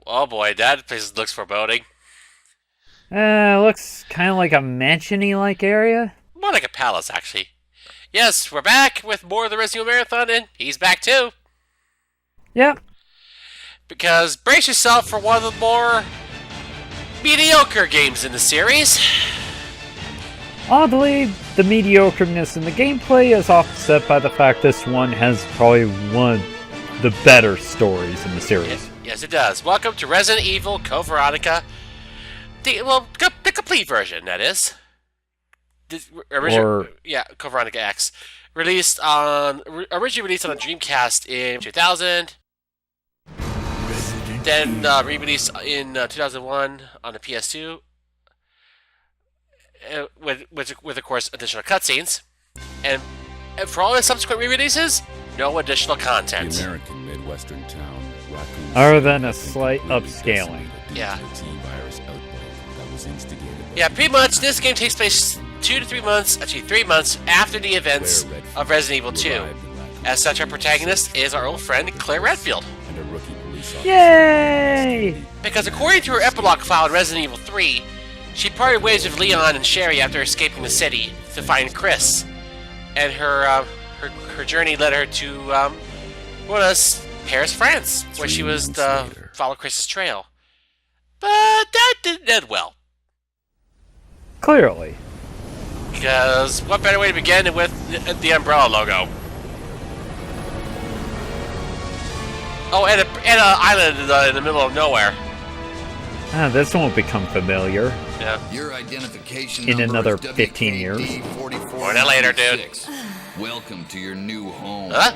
Oh boy, that place looks foreboding. Looks kind of like a mansion-y like area. More like a palace, actually. Yes, we're back with more of the Resident Evil Marathon, and he's back too. Yep. Because brace yourself for one of the more mediocre games in the series. Oddly, the mediocreness in the gameplay is offset by the fact this one has probably one of the better stories in the series. Yes, it does. Welcome to Resident Evil Code Veronica. The complete version, that is. Code Veronica X. Originally released on a Dreamcast in 2000. Then re-released in 2001 on the PS2. With of course additional cutscenes, and for all the subsequent re-releases, no additional content. The American Midwestern town, Raccoon City, Other than a slight upscaling. Yeah. T-virus outbreak that was instigated. Yeah, pretty much. This game takes place 2 to 3 months, actually 3 months after the events of Resident Evil 2. As such, our protagonist is our old friend Claire Redfield. And a rookie police officer. Yay! Because according to her epilogue file in Resident Evil 3, she parted ways with Leon and Sherry after escaping the city to find Chris, and her journey led her to Paris, France, where she was to follow Chris's trail. But that didn't end well, Clearly. because what better way to begin than with the umbrella logo? Oh, and an island in the middle of nowhere. This won't become familiar. Yeah. Your identification In number another is 15 years. WKD-4496. More than later, dude. Welcome to your new home. Huh?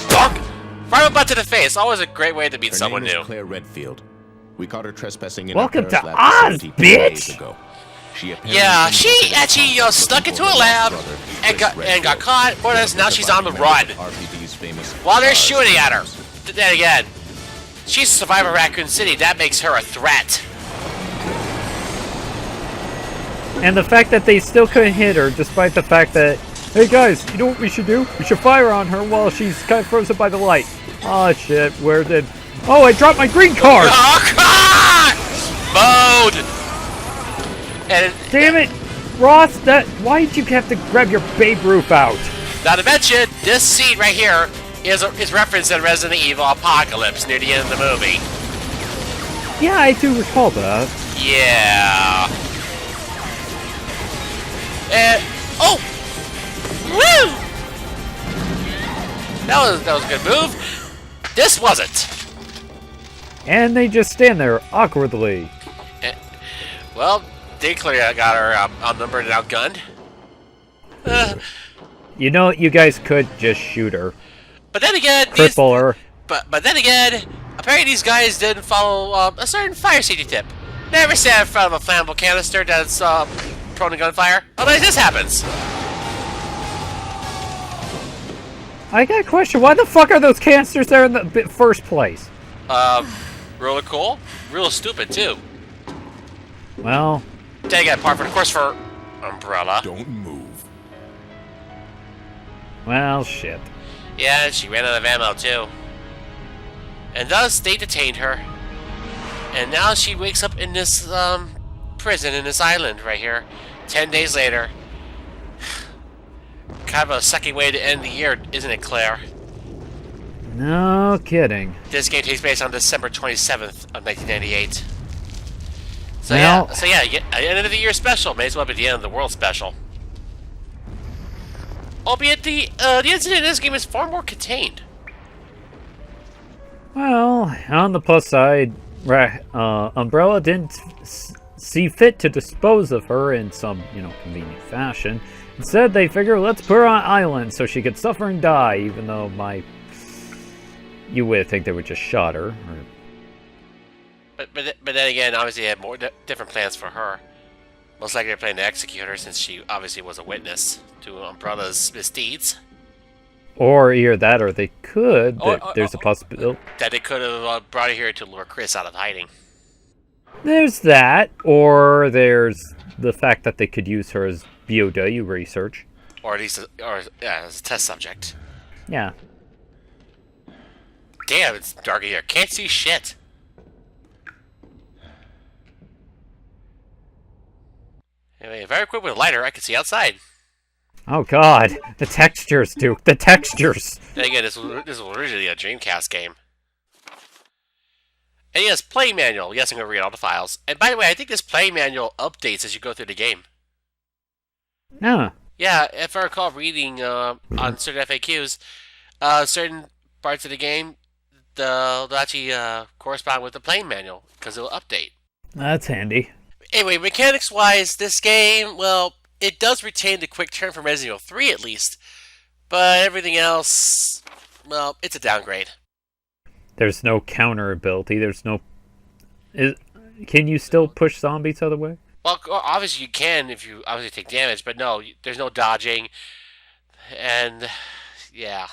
Bonk! Right butt to the face. Always a great way to meet Her someone name is new. Claire Redfield. We caught her trespassing in Welcome a to Paris lab Oz, facility 3 days bitch! ago. She apparently Yeah, she considered actually looking snuck for into a her lab brother, and got Redfield. caught. More or less, now she's on the run. RPD's famous While they're Oz shooting at her. heroes. Then again, she's a survivor of Raccoon City. That makes her a threat. And the fact that they still couldn't hit her, despite the fact that, hey guys, you know what we should do? We should fire on her while she's kind of frozen by the light. Oh shit, where did... Oh, I dropped my green card! Oh, God! Mode! And Damn it! Ross, why did you have to grab your Babe Ruth out? not to mention, this scene right here is referenced in Resident Evil Apocalypse near the end of the movie. Yeah, I do recall that. Yeah. And oh, woo! That was a good move. This wasn't. And they just stand there awkwardly. Well, they clearly got her outnumbered and outgunned. You know, you guys could just shoot her. But then again, Cripple her. but then again, apparently these guys didn't follow a certain fire safety tip. Never stand in front of a flammable canister that's prone to gunfire. Otherwise, this happens. I got a question. Why the fuck are those canisters there in the first place? Really cool, real stupid too. Well, Then again, apart from, of course, for Umbrella. Don't move. well, shit. Yeah, she ran out of ammo too. And thus, they detained her. And now she wakes up in this prison in this island right here. 10 days later. Kind of a sucky way to end the year, isn't it, Claire? No kidding. This game takes place on December 27th of 1998. So Well- yeah, end of the year special. May as well be the end of the world special. Albeit the incident in this game is far more contained. Well, on the plus side, Umbrella didn't see fit to dispose of her in some, convenient fashion. Instead, they figure, let's put her on an island so she could suffer and die, even though you would think they would just shot her. But then again, obviously they had more different plans for her. Most likely they're planning to execute her since she obviously was a witness to Umbrella's misdeeds. Or either that, or they could. There's a possibility. That they could have brought her here to lure Chris out of hiding. There's that, or there's the fact that they could use her as BOW research. Or at least as a test subject. Yeah. Damn, it's dark in here. Can't see shit. Anyway, if I equip with a lighter, I can see outside. Oh god, the textures, Duke, the textures! Then again, this was originally a Dreamcast game. And yes, play manual. Yes, I'm going to read all the files. And by the way, I think this play manual updates as you go through the game. Yeah. Yeah, if I recall reading on certain FAQs, certain parts of the game, they'll actually correspond with the play manual, because it'll update. That's handy. Anyway, mechanics-wise, this game, well, it does retain the quick turn from Resident Evil 3 at least, but everything else, well, it's a downgrade. There's no counter ability, there's no... Can you still push zombies out of the way? Well, obviously you can if you obviously take damage, but no, there's no dodging, and yeah.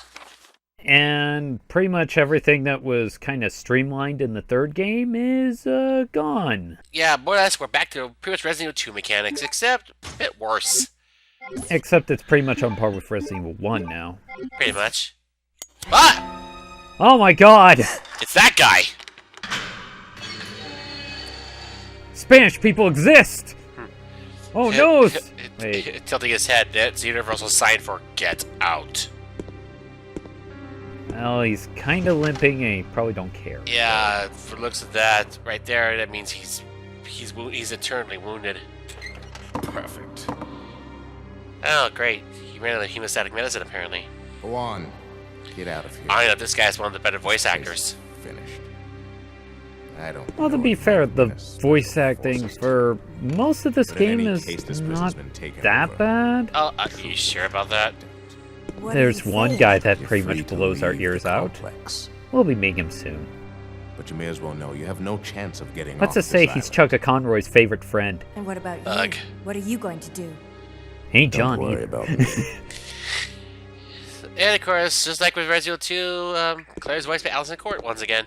And pretty much everything that was kind of streamlined in the third game is gone. Yeah, more or less we're back to pretty much Resident Evil 2 mechanics, except a bit worse. Except it's pretty much on par with Resident Evil 1 now. Pretty much. Ah! Oh my god! It's that guy! Spanish people exist! Oh no! Wait. Tilting his head, that's the universal sign for get out. Well, he's kind of limping and he probably don't care. Yeah, for looks of that, right there, that means he's eternally wounded. Perfect. Oh, great. He ran out of hemostatic medicine, apparently. Go on. Get out of here. I know, this guy's one of the better voice actors. Finished. I don't. Well, to know be if fair, anyone the has voice special acting forces, for most of this but in game any is case, this place not has been taken that over. bad. Oh, are you sure about that? What There's did he one say? guy that You're pretty free much to blows our leave ears the out. complex, We'll be meeting him soon. but you may as well know you have no chance of getting Let's off just say this he's island. Chugga Conroy's favorite friend. And what about Ugh. you? What are you going to do? Ain't Don't John worry either. about me. And of course, just like with Resident Evil 2, Claire's voiced by Alison Court once again.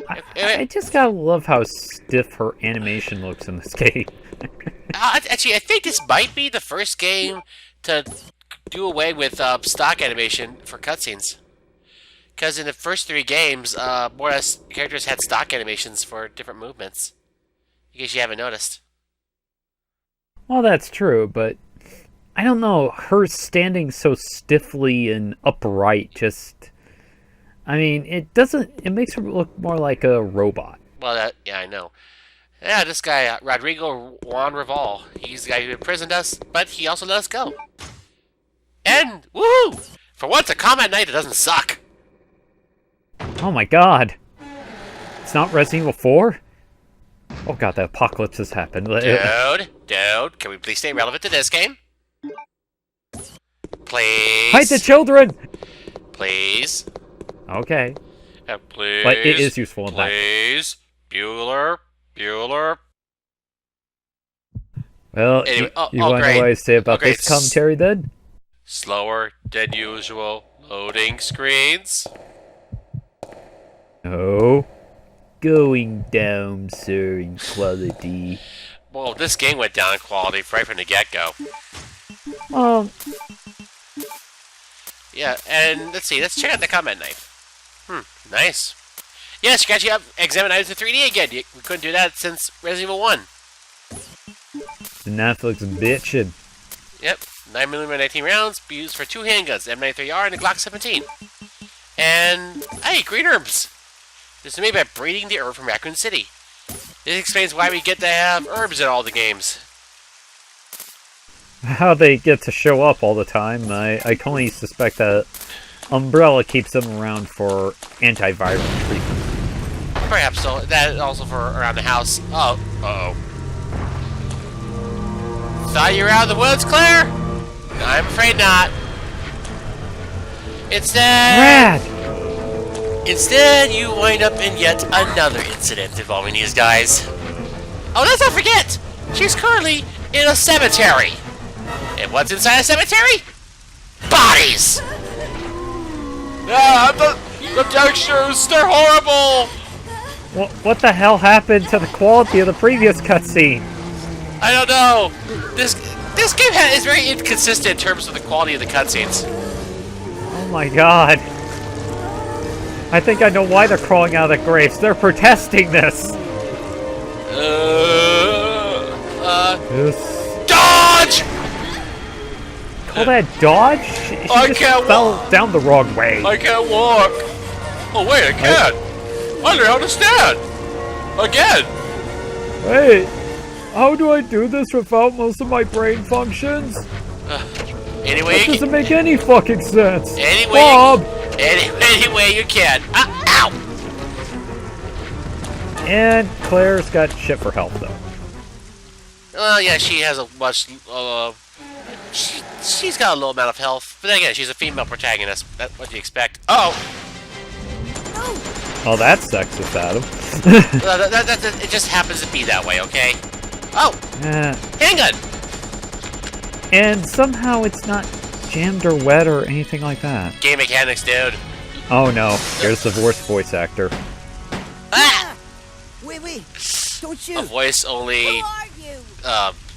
I just gotta love how stiff her animation looks in this game. Actually, I think this might be the first game to do away with stock animation for cutscenes. Because in the first 3 games, more or less, characters had stock animations for different movements. In case you haven't noticed. Well, that's true, but I don't know. Her standing so stiffly and upright just... I mean, it doesn't... It makes her look more like a robot. Well, yeah, I know. Yeah, this guy, Rodrigo Juan Raval, he's the guy who imprisoned us, but he also let us go. And, woohoo! For once, a combat night that doesn't suck. Oh my god! It's not Resident Evil 4? Oh god, the apocalypse has happened. Dude, can we please stay relevant to this game? Please. Hide the children! Please. Okay. Please. But it is useful in that. Please. Bueller. Well, Anyway, you want to know what I say about great. this commentary then? Slower than usual loading screens. Oh. Going down, sir, in quality. Well, this game went down in quality right from the get-go. Yeah, and let's see, let's check out the combat knife. Nice. Yes, you can actually examine items in 3D again. We couldn't do that since Resident Evil 1. The knife looks bitchin'. Yep, 9mm 19 rounds, be used for 2 handguns, M93R and the Glock 17. And, hey, green herbs! This is made by breeding the herb from Raccoon City. This explains why we get to have herbs in all the games. How they get to show up all the time, I can only suspect that Umbrella keeps them around for antiviral treatment. Perhaps so. That also for around the house. Oh, uh-oh. Thought you were out of the woods, Claire? I'm afraid not. Instead, you wind up in yet another incident involving these guys. Oh, let's not forget! She's currently in a cemetery. And what's inside a cemetery? Bodies! Ah, the textures, they're horrible! What the hell happened to the quality of the previous cutscene? I don't know. This game is very inconsistent in terms of the quality of the cutscenes. Oh my god. I think I know why they're crawling out of the graves. They're protesting this. Just Dodge! call that dodge? She I just can't fell down the wrong way. I can't walk. Oh wait, I can. I learned how to stand. Again. Wait, how do I do this without most of my brain functions? Anyway, That you doesn't make any fucking sense. Anyway, Bob! any way you can. Ow! And Claire's got shit for health, though. Well, yeah, she has a much. She's got a low amount of health, but then again, she's a female protagonist. That's what you expect. Oh, Oh, that's sexist, Adam. it just happens to be that way, okay? Oh, Yeah. handgun. And somehow it's not jammed or wet or anything like that. Game mechanics, dude. Oh no, here's the worst voice actor. Ah! Wait, don't A shoot. voice only, Who are you?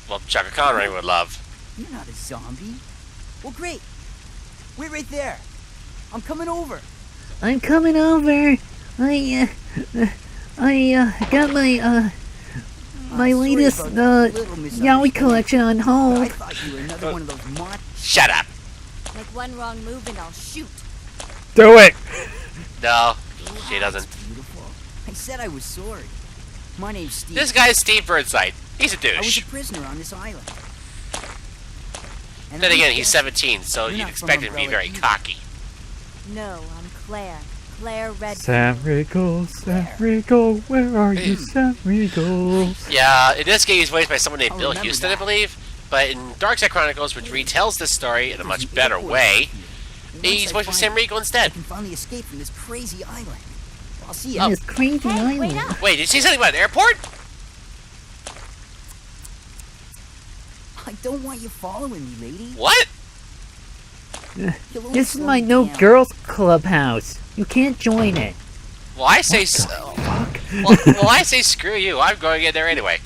well, Chaka Conroy would love. You're not a zombie. Well, great. Wait right there. I'm coming over. I'm coming over. I got my Sorry latest about that little Yowie misunderstanding. collection on I hold. thought you were another one of those Shut up. Make one wrong move and I'll shoot. Do it! No, she doesn't. Beautiful. I said I was sorry. My name's Steve. This guy's Steve Burnside. He's a I was douche. a prisoner on this island. And Then I again, he's guess 17, so you're you'd not expect from him to be Umbrella very either. cocky. No, I'm Claire. Claire Redfield. Sam Riegel, where are you, Sam Riegel? Yeah, in this game he's voiced by someone named I'll Bill remember Houston, I that. believe. But in Darkside Chronicles, which retells this story in a much better way, he's voiced by Sam Riegel I instead. can finally escape from this crazy island. I'll see you. Oh. This crazy Hey, wait island. up. Wait, did you see something about an airport? I don't want you following me, lady. What? You'll only This is slow my me no down. girls clubhouse. You can't join it. Well, I say well, I say screw you. I'm going in there anyway.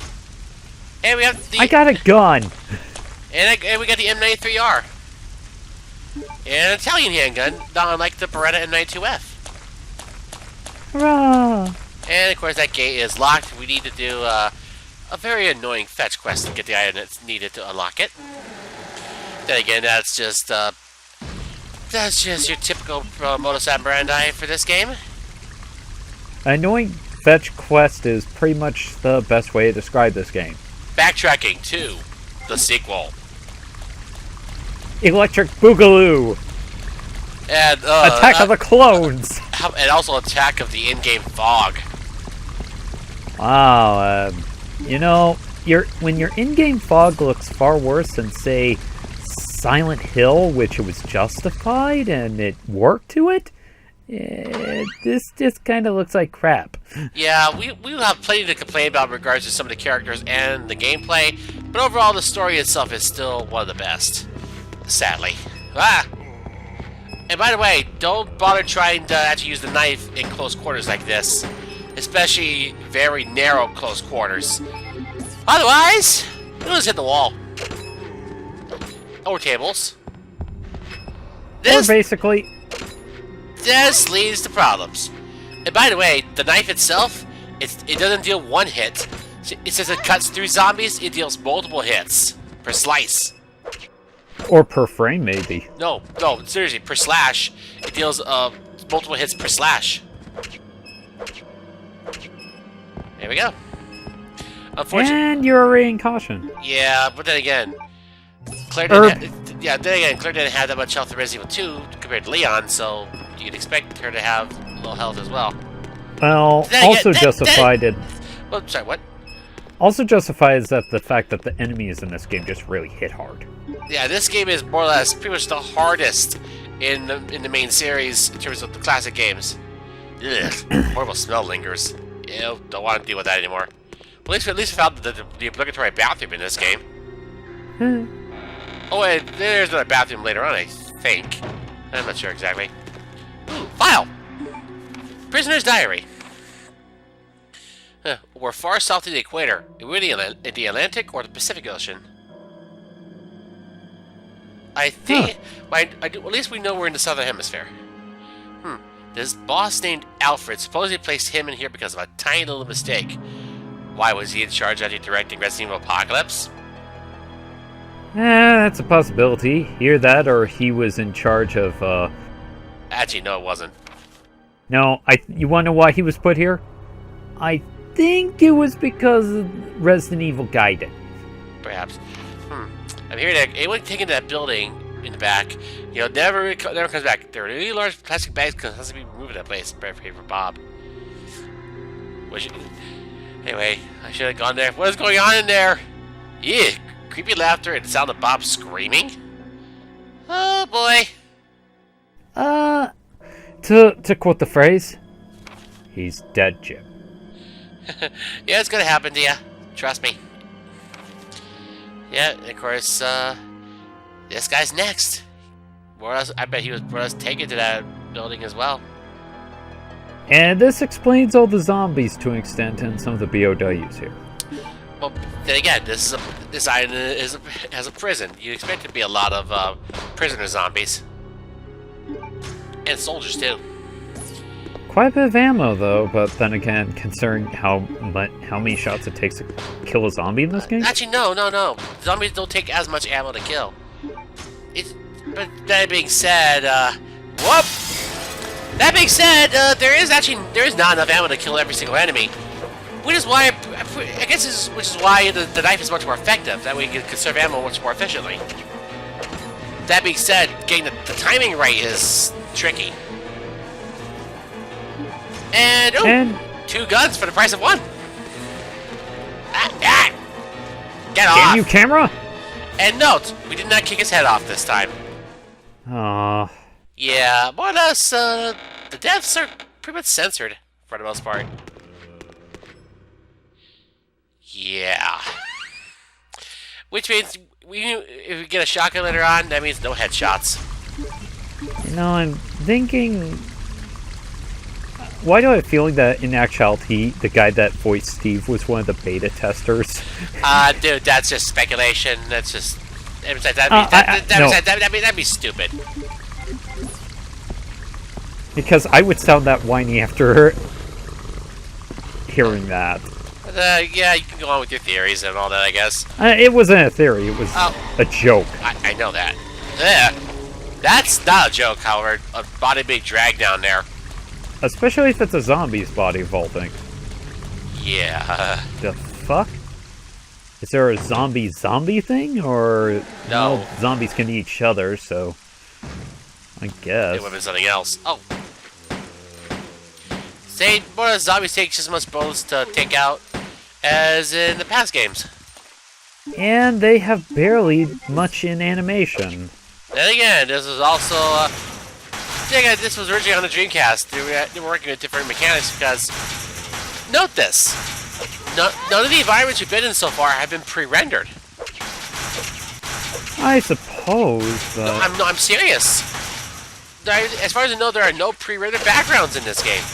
And we have the I got a gun! and we got the M93R. And an Italian handgun, not unlike the Beretta M92F. Hurrah! And of course that gate is locked. We need to do a very annoying fetch quest to get the item that's needed to unlock it. Then again, that's just your typical modus operandi for this game. Annoying fetch quest is pretty much the best way to describe this game. Backtracking to the sequel. Electric Boogaloo! And Attack of the Clones! and also Attack of the in-game fog. Wow, you know, when your in-game fog looks far worse than, say, Silent Hill, which it was justified and it worked to it, this just kind of looks like crap. Yeah, we will have plenty to complain about in regards to some of the characters and the gameplay, but overall the story itself is still one of the best. Sadly. Ah! And by the way, don't bother trying to actually use the knife in close quarters like this. Especially very narrow close quarters. Otherwise, you'll just hit the wall. Or tables. Or basically, This leads to problems. And by the way, the knife itself, it doesn't deal one hit. It says it cuts through zombies, it deals multiple hits per slice. or per frame maybe. No, seriously, per slash. It deals multiple hits per slash. There we go. Unfortunately, And you're already caution. yeah, but then again, Claire Herb. Claire didn't have that much health in Resident Evil 2 compared to Leon, so you'd expect her to have low health as well. Well, Then again- also then- justified it. Well, sorry, what? Also justifies that the fact that the enemies in this game just really hit hard. Yeah, this game is more or less pretty much the hardest in the main series in terms of the classic games. Ugh, horrible smell lingers. Ew, don't want to deal with that anymore. Well, at least we found the obligatory bathroom in this game. Oh, and there's another bathroom later on, I think. I'm not sure exactly. Ooh, file! Prisoner's diary. We're far south of the equator. We're in the Atlantic or the Pacific Ocean. I think... at least we know we're in the southern hemisphere. This boss named Alfred supposedly placed him in here because of a tiny little mistake. Why was he in charge of directing Resident Evil Apocalypse? That's a possibility. Either that, or he was in charge of. Actually, no, it wasn't. No, you want to know why he was put here? I think it was because Resident Evil guided. Perhaps. I'm hearing that anyone taking that building in the back, never comes back. There are really large plastic bags constantly moving that place. Better pay for Bob. Anyway, I should have gone there. What is going on in there? Yeah, creepy laughter and the sound of Bob screaming. Oh boy. To quote the phrase, he's dead, Jim. Yeah, it's gonna happen to you. Trust me. Yeah, of course, this guy's next. I bet he was taken to that building as well. And this explains all the zombies to an extent and some of the BOWs here. Well, then again, this island has a prison. You expect it to be a lot of prisoner zombies. And soldiers, too. Quite a bit of ammo, though, but then again, considering how many shots it takes to kill a zombie in this game? Actually, no. Zombies don't take as much ammo to kill. But that being said, whoop! That being said, there is not enough ammo to kill every single enemy. Which is why, which is why the knife is much more effective. That way you can conserve ammo much more efficiently. That being said, getting the timing right is tricky. And 2 guns for the price of 1. Get off! Damn you, camera! And note, we did not kick his head off this time. Aww. Yeah, more or less, the deaths are pretty much censored for the most part. Yeah. Which means if we get a shotgun later on, that means no headshots. I'm thinking. Why do I have a feeling that in actuality, the guy that voiced Steve was one of the beta testers? Dude, that's just speculation. That's just. That'd be stupid. Because I would sound that whiny after hearing that. Yeah, you can go on with your theories and all that, I guess. It wasn't a theory, it was a joke. I know that. Yeah. That's not a joke, however. A body being dragged down there. Especially if it's a zombie's body vaulting. Yeah. The fuck? Is there a zombie thing? Or... No. Zombies can eat each other, so... I guess. It would have been something else. Oh. Say, more of zombies take just as much bullets to take out as in the past games. And they have barely much in animation. Then again, this was also... this was originally on the Dreamcast. They were working with different mechanics because... Note this. None of the environments we've been in so far have been pre-rendered. I suppose, No, I'm serious. As far as I know, there are no pre-rendered backgrounds in this game.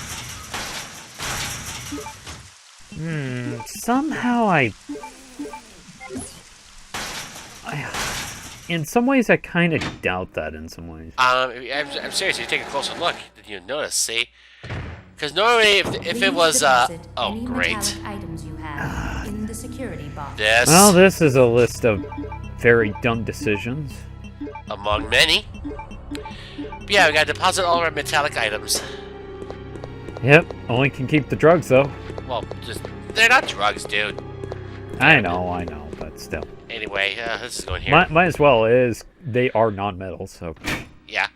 Somehow in some ways, I kind of doubt that in some ways. I'm serious. If you take a closer look, then you notice, see? Because normally, if it was, oh, great. Items you have in the security box. Well, this is a list of very dumb decisions. Among many. But yeah, we gotta deposit all our metallic items. Yep, only can keep the drugs, though. Well, they're not drugs, dude. I know, but still. Anyway, this is going here. Might as well, they are non-metal, so... Yeah.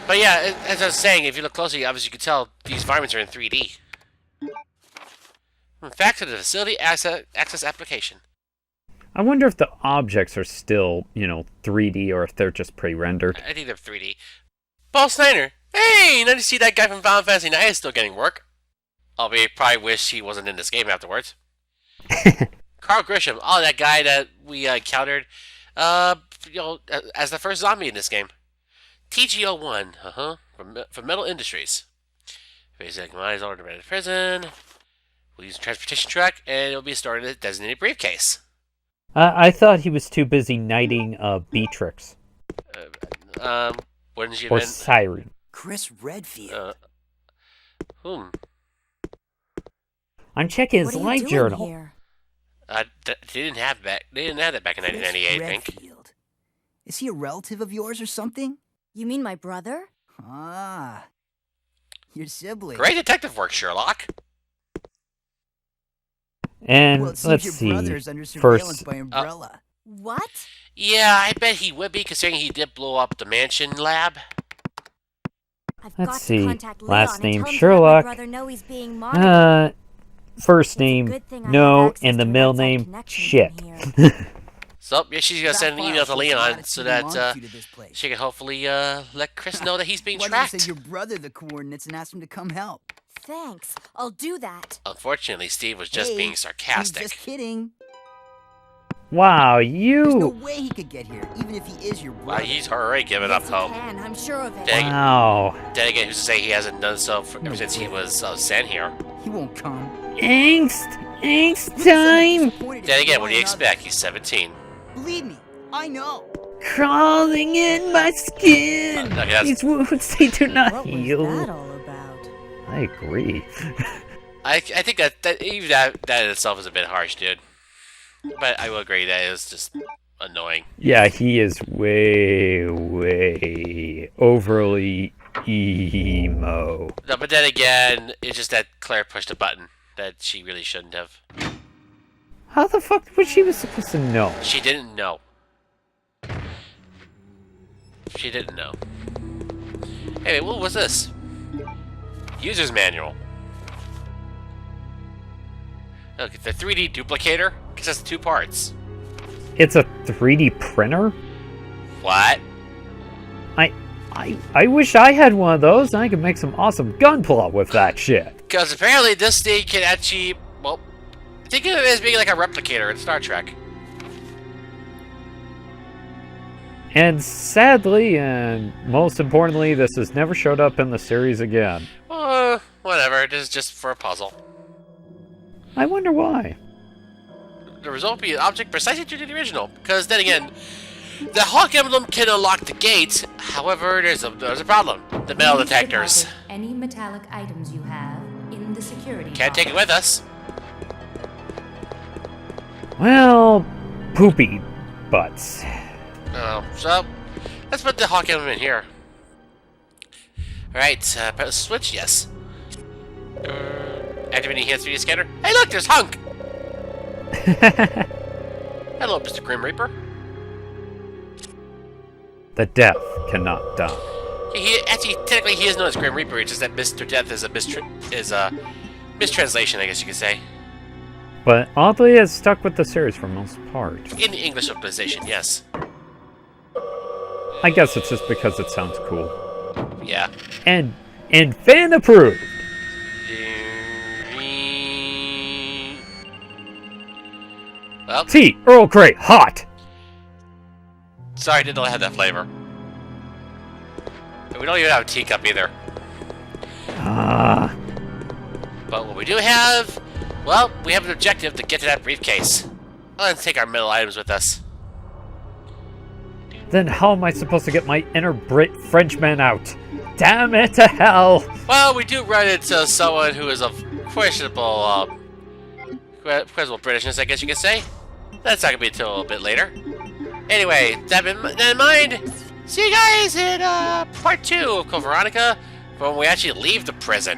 But yeah, as I was saying, if you look closely, obviously you can tell these environments are in 3D. Facts of the facility access application. I wonder if the objects are still, 3D or if they're just pre-rendered. I think they're 3D. Paul Snyder! Hey! Nice to see that guy from Final Fantasy IX is still getting work. Albeit, probably wish he wasn't in this game afterwards. Carl Grisham. Oh, that guy that we encountered, as the first zombie in this game. TGO1, from Metal Industries. Basic commodities ordered by the prison. We'll use a transportation truck, and it'll be stored in a designated briefcase. I thought he was too busy knighting Beatrix. Wouldn't you or been... Siren. Chris Redfield. Whom? I'm checking his What are you life doing journal. here? They didn't have that. They didn't have that back in 1998, I think. Redfield. Is he a relative of yours or something? You mean my brother? Ah, your sibling. Great detective work, Sherlock. And Well, it seems let's your see. brother's under surveillance First, by Umbrella. What? Yeah, I bet he would be, considering he did blow up the mansion lab. I've Let's got see. to contact Leon Last and name tell him to let Sherlock. my brother know he's being monitored. First It's a name good thing I have no, access and the to middle outside name connections shit. in here. So, yeah, she's gonna send an email to Leon so that this place. she can hopefully let Chris know that he's being Why don't you tracked. send your brother the coordinates and ask him to come help? Thanks. I'll do that. Unfortunately, Steve was just Hey, being I'm sarcastic. just kidding. Wow, There's no you. way he could get here, even if he is your Wow, brother. he's already given up Yes, he hope. can. I'm sure of it. Dang. Wow. Then again, who's to say he hasn't done so ever since he was sent here? He won't come. Angst time. Then again, what do you expect? He's 17. Believe me, I know. Crawling in my skin. Okay, that's- These wounds, they do not What was heal. that all about? I agree. I think that even that in itself is a bit harsh, dude. But I will agree that it was just annoying. Yeah, he is way, way overly emo. No, but then again, it's just that Claire pushed a button that she really shouldn't have. How the fuck was she supposed to know? She didn't know. She didn't know. Hey, what was this? User's manual. Look, the 3D duplicator consists of 2 parts. It's a 3D printer? What? I wish I had one of those and I could make some awesome gunpla with that shit. Because apparently this thing can actually, well, think of it as being like a replicator in Star Trek. And sadly, and most importantly, this has never showed up in the series again. Whatever, it is just for a puzzle. I wonder why. The result will be an object precisely true to the original. Because then again, the Hawk emblem can unlock the gate. However, there's a problem. The metal Please detectors. deposit any metallic items you have in the security Can't take it box. with us. Well, poopy butts. So let's put the Hawk emblem in here. Alright, press the switch, yes. Activating enhanced 3D scanner. Hey look, there's Hunk! Hello, Mr. Grim Reaper. The death cannot die. Actually, technically he is known as Grim Reaper, it's just that Mr. Death is a mistranslation, I guess you could say. But oddly, it's stuck with the series for most part. In the English localization, yes. I guess it's just because it sounds cool. Yeah. And fan approved. Well, Tea, Earl Grey, hot. sorry I didn't have that flavor. We don't even have a teacup either. Ah, But what we do have, well, we have an objective to get to that briefcase. Let's take our metal items with us. then how am I supposed to get my inner Brit Frenchman out? Damn it to hell! Well, we do run into someone who is of questionable Britishness, I guess you could say. That's not gonna be until a little bit later. Anyway, that in mind, see you guys in part 2 of Veronica, when we actually leave the prison.